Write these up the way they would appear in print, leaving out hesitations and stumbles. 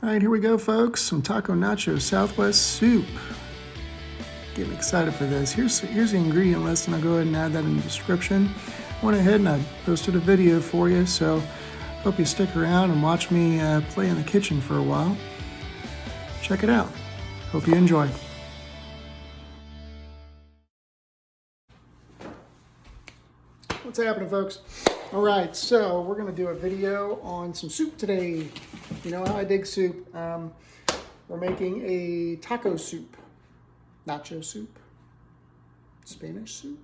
All right, here we go, folks. Some taco nacho Southwest soup. Getting excited for this. Here's the ingredient list, and I'll go ahead and add that in the description. I went ahead and I posted a video for you, so hope you stick around and watch me play in the kitchen for a while. Check it out. Hope you enjoy. What's happening, folks? All right, so we're gonna do a video on some soup today. You know how I dig soup. We're making a taco soup, nacho soup, Spanish soup,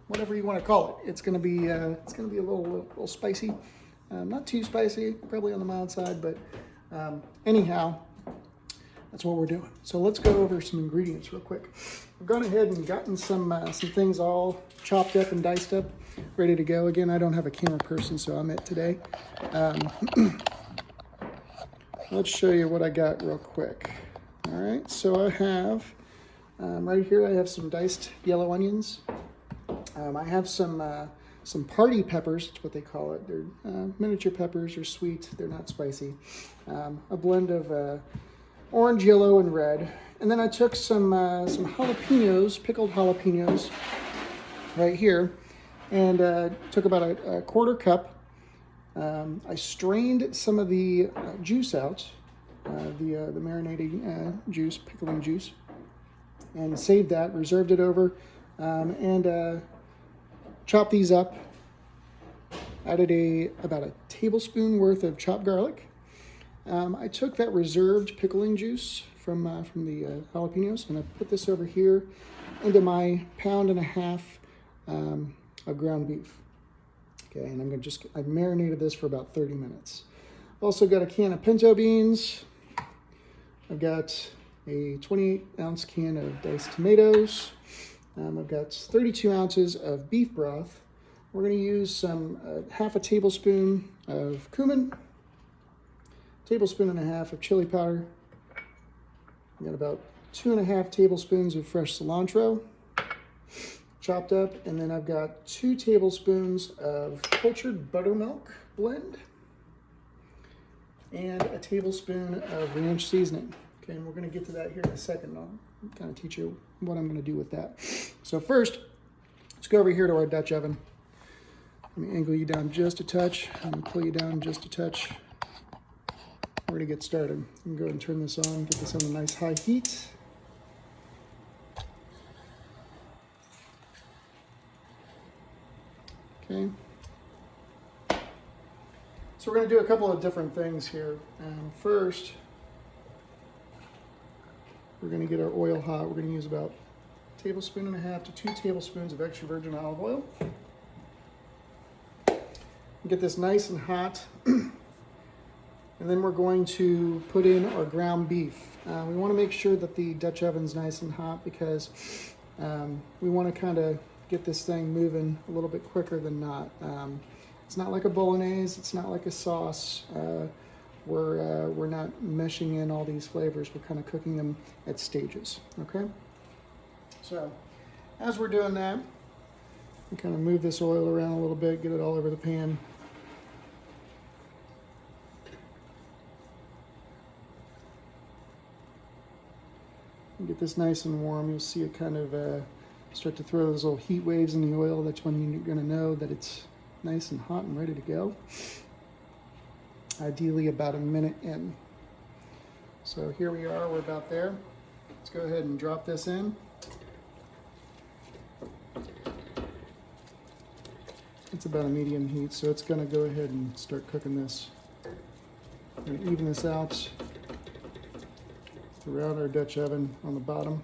whatever you want to call it. It's gonna be a little spicy, not too spicy, probably on the mild side, but anyhow, that's what we're doing. So let's go over some ingredients real quick. I've gone ahead and gotten some things all chopped up and diced up, ready to go. Again, I don't have a camera person, so I'm it today. Let's show you what I got real quick. All right, so I have, right here, I have some diced yellow onions. I have some party peppers, that's what they call it. They're miniature peppers, they're sweet, they're not spicy. A blend of orange, yellow, and red. And then I took some jalapeños, pickled jalapeños, right here, and took about a quarter cup. I strained some of the juice out, the marinating juice, pickling juice, and saved that, reserved it over, and chopped these up. Added about a tablespoon worth of chopped garlic. I took that reserved pickling juice from the jalapenos, and I put this over here into my 1.5 pounds of ground beef. Okay, and I've marinated this for about 30 minutes. I've also got a can of pinto beans. I've got a 28-ounce can of diced tomatoes. I've got 32 ounces of beef broth. We're going to use some 1/2 tablespoon of cumin, 1.5 tablespoons of chili powder. I've got about 2.5 tablespoons of fresh cilantro chopped up, and then I've got 2 tablespoons of cultured buttermilk blend and a tablespoon of ranch seasoning. Okay, and we're going to get to that here in a second. I'll kind of teach you what I'm going to do with that. So first, let's go over here to our Dutch oven. Let me angle you down just a touch. I'm going to pull you down just a touch. We're going to get started. I'm going to go ahead and turn this on, get this on a nice high heat. Okay. So we're going to do a couple of different things here. First, we're going to get our oil hot. We're going to use about 1.5 tablespoons to 2 tablespoons of extra virgin olive oil. Get this nice and hot. And then we're going to put in our ground beef. We want to make sure that the Dutch oven's nice and hot because we want to kind of get this thing moving a little bit quicker than not. It's not like a bolognese, it's not like a sauce. We're not meshing in all these flavors, we're kind of cooking them at stages, okay? So, as we're doing that, we kind of move this oil around a little bit, get it all over the pan. Get this nice and warm. You'll see it kind of start to throw those little heat waves in the oil. That's when you're going to know that it's nice and hot and ready to go. Ideally about a minute in. So here we are, we're about there. Let's go ahead and drop this in. It's about a medium heat, so it's going to go ahead and start cooking this. I'm going to even this out throughout our Dutch oven on the bottom.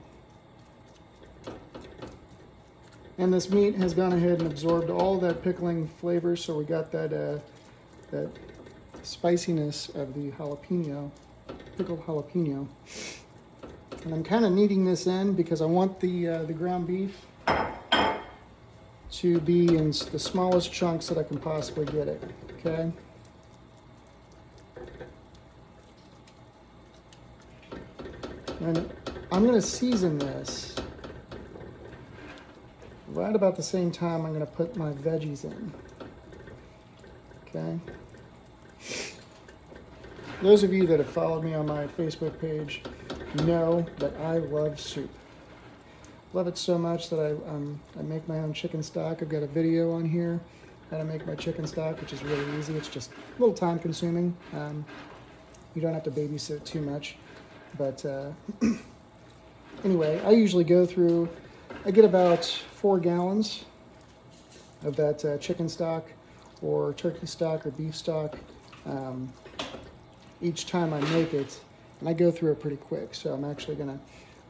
And this meat has gone ahead and absorbed all that pickling flavor, so we got that spiciness of the jalapeno, pickled jalapeno. And I'm kind of kneading this in because I want the ground beef to be in the smallest chunks that I can possibly get it, okay? And I'm going to season this right about the same time I'm going to put my veggies in. Okay. those of you that have followed me on my Facebook page know that I love soup. Love it so much that I make my own chicken stock. I've got a video on here how to make my chicken stock, which is really easy. It's just a little time consuming. You don't have to babysit too much. But anyway, I usually go through, I get about 4 gallons of that chicken stock or turkey stock or beef stock each time I make it. And I go through it pretty quick. So I'm actually going to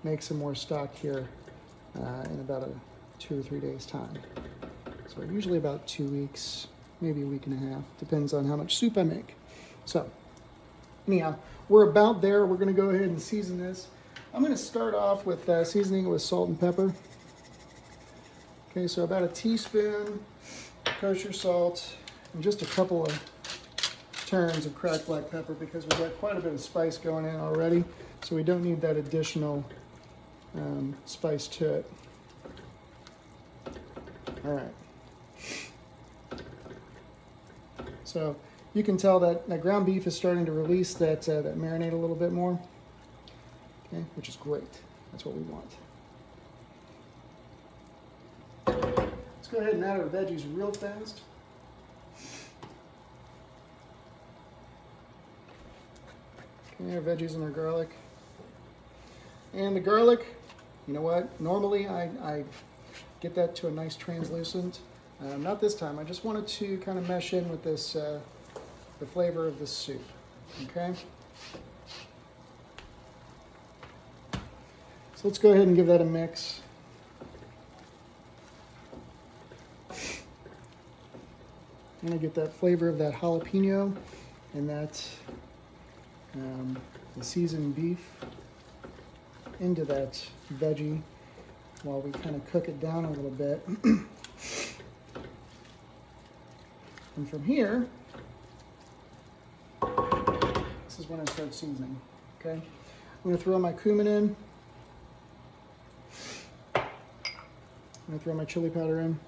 make some more stock here in about 2 or 3 days time. So usually about 2 weeks, maybe a week and a half, depends on how much soup I make. So anyhow, we're about there. We're gonna go ahead and season this. I'm gonna start off with seasoning it with salt and pepper. Okay, so about a teaspoon kosher salt and just a couple of turns of cracked black pepper because we've got quite a bit of spice going in already. So we don't need that additional spice to it. All right. So you can tell that ground beef is starting to release that marinade a little bit more, okay, which is great. That's what we want. Let's go ahead and add our veggies real fast. Okay, our veggies and our garlic. And the garlic, you know what? Normally I get that to a nice translucent. Not this time. I just wanted to kind of mesh in with this, the flavor of this soup. Okay. So let's go ahead and give that a mix. I'm gonna get that flavor of that jalapeno and that the seasoned beef into that veggie while we kind of cook it down a little bit. And from here, this is when I start seasoning, okay? I'm gonna throw my cumin in. I'm gonna throw my chili powder in.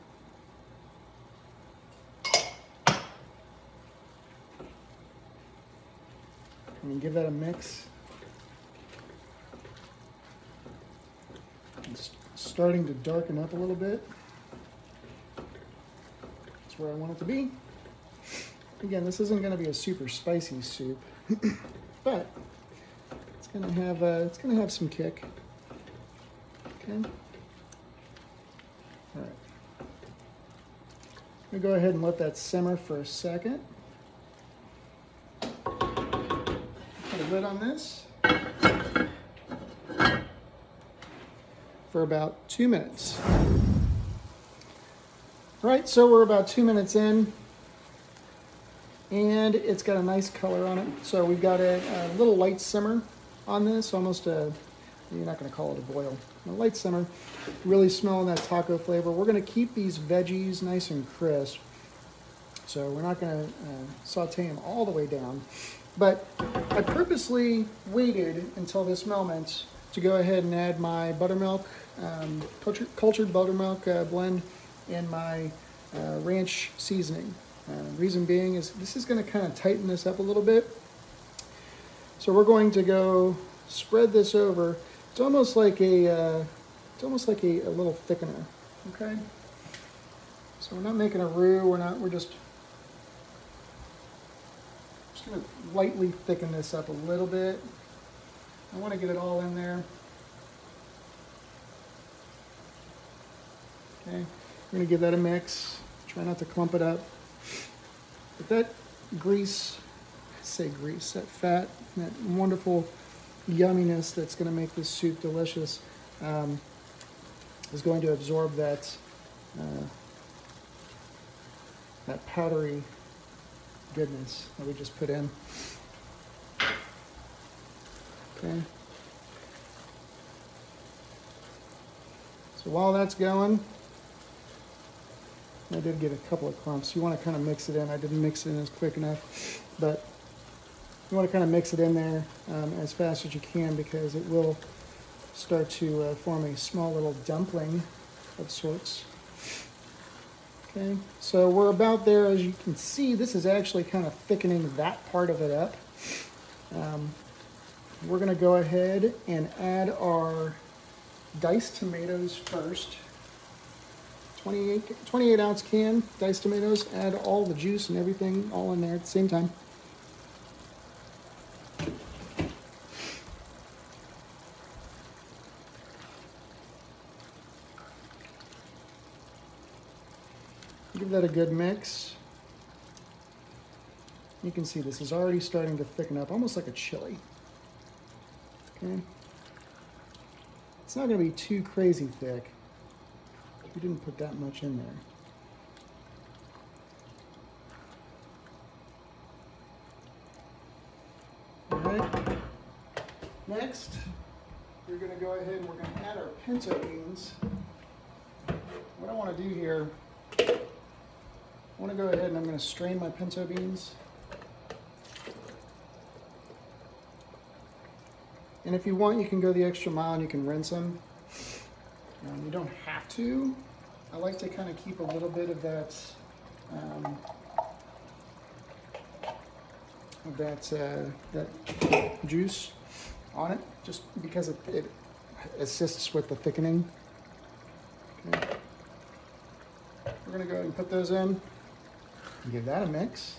I'm gonna give that a mix. It's starting to darken up a little bit. That's where I want it to be. Again, this isn't going to be a super spicy soup, but it's going to have some kick. Okay. All right. I'm going to go ahead and let that simmer for a second. Put a lid on this for about 2 minutes. All right, so we're about 2 minutes in. And it's got a nice color on it. So we've got a little light simmer on this, almost you're not going to call it a boil, a light simmer. Really smelling that taco flavor. We're going to keep these veggies nice and crisp. So we're not going to saute them all the way down. But I purposely waited until this moment to go ahead and add my buttermilk, cultured buttermilk blend in my ranch seasoning. Reason being is this is going to kind of tighten this up a little bit. So we're going to go spread this over. It's almost like a little thickener. Okay. So we're not making a roux. We're just going to lightly thicken this up a little bit. I want to get it all in there. Okay. We're going to give that a mix. Try not to clump it up. But that grease, that fat, that wonderful yumminess that's going to make this soup delicious is going to absorb that powdery goodness that we just put in. Okay. So while that's going, I did get a couple of clumps. You want to kind of mix it in. I didn't mix it in as quick enough, but you want to kind of mix it in there as fast as you can because it will start to form a small little dumpling of sorts. Okay, so we're about there. As you can see, this is actually kind of thickening that part of it up. We're gonna go ahead and add our diced tomatoes first. 28 ounce can, diced tomatoes, add all the juice and everything all in there at the same time. Give that a good mix. You can see this is already starting to thicken up, almost like a chili. Okay. It's not going to be too crazy thick. We didn't put that much in there. All right. Next, we're going to go ahead and we're going to add our pinto beans. What I want to do here, I want to go ahead and I'm going to strain my pinto beans. And if you want, you can go the extra mile and you can rinse them. You don't have to. I like to kind of keep a little bit of that that juice on it, just because it assists with the thickening. Okay. We're gonna go ahead and put those in and give that a mix.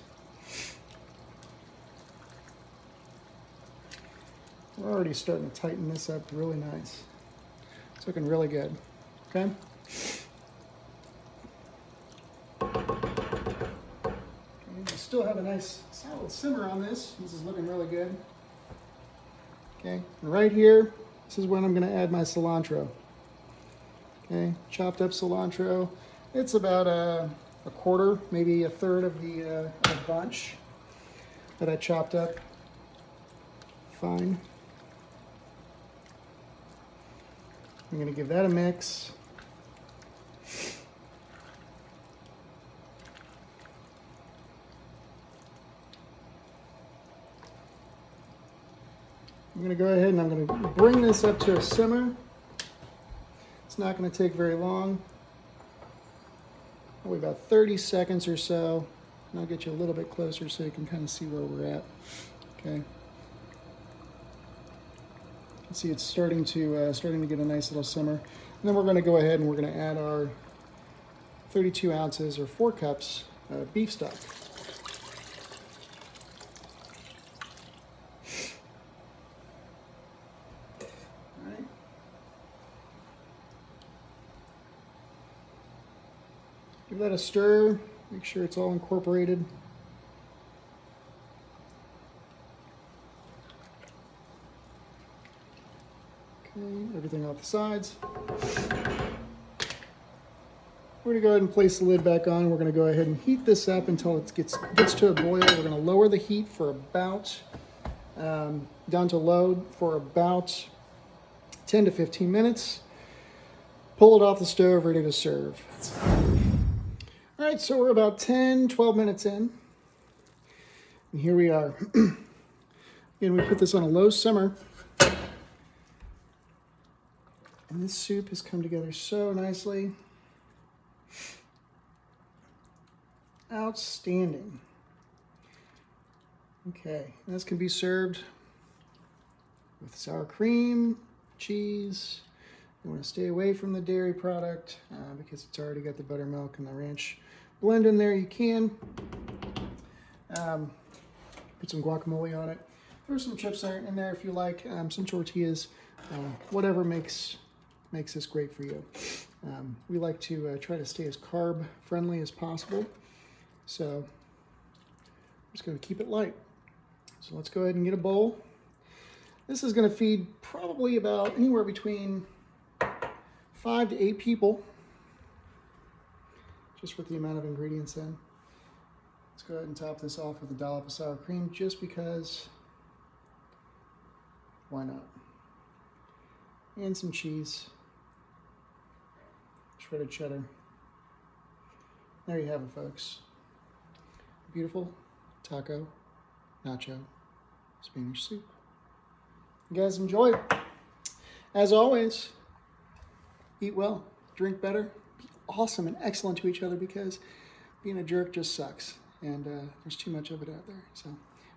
We're already starting to tighten this up really nice. It's looking really good, okay? We still have a nice solid simmer on this. This is looking really good. Okay, and right here, this is when I'm gonna add my cilantro. Okay, chopped up cilantro. It's about a quarter, maybe a third of the bunch that I chopped up fine. I'm going to give that a mix. I'm going to go ahead and I'm going to bring this up to a simmer. It's not going to take very long. Probably about 30 seconds or so. And I'll get you a little bit closer so you can kind of see where we're at. Okay. See, it's starting to get a nice little simmer. And then we're going to go ahead and we're going to add our 32 ounces or 4 cups of beef stock. All right. Give that a stir. Make sure it's all incorporated. Everything off the sides. We're going to go ahead and place the lid back on. We're going to go ahead and heat this up until it gets to a boil. We're going to lower the heat for about, down to low for about 10 to 15 minutes. Pull it off the stove, ready to serve. All right, so we're about 10, 12 minutes in. And here we are. And we put this on a low simmer. And this soup has come together so nicely. Outstanding. Okay, this can be served with sour cream, cheese. You want to stay away from the dairy product because it's already got the buttermilk and the ranch blend in there. You can put some guacamole on it. Throw some chips in there if you like, some tortillas, whatever makes this great for you. We like to try to stay as carb friendly as possible. So I'm just going to keep it light. So let's go ahead and get a bowl. This is going to feed probably about anywhere between 5 to 8 people, just with the amount of ingredients in. Let's go ahead and top this off with a dollop of sour cream, just because, why not? And some cheese, shredded cheddar. There you have it, folks. Beautiful taco, nacho, Spanish soup. You guys enjoy it. As always, eat well, drink better, be awesome and excellent to each other, because being a jerk just sucks, and there's too much of it out there. So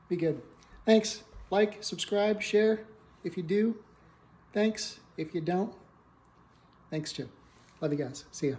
be good. Thanks. Like, subscribe, share. If you do, thanks. If you don't, thanks too. Love you guys. See ya.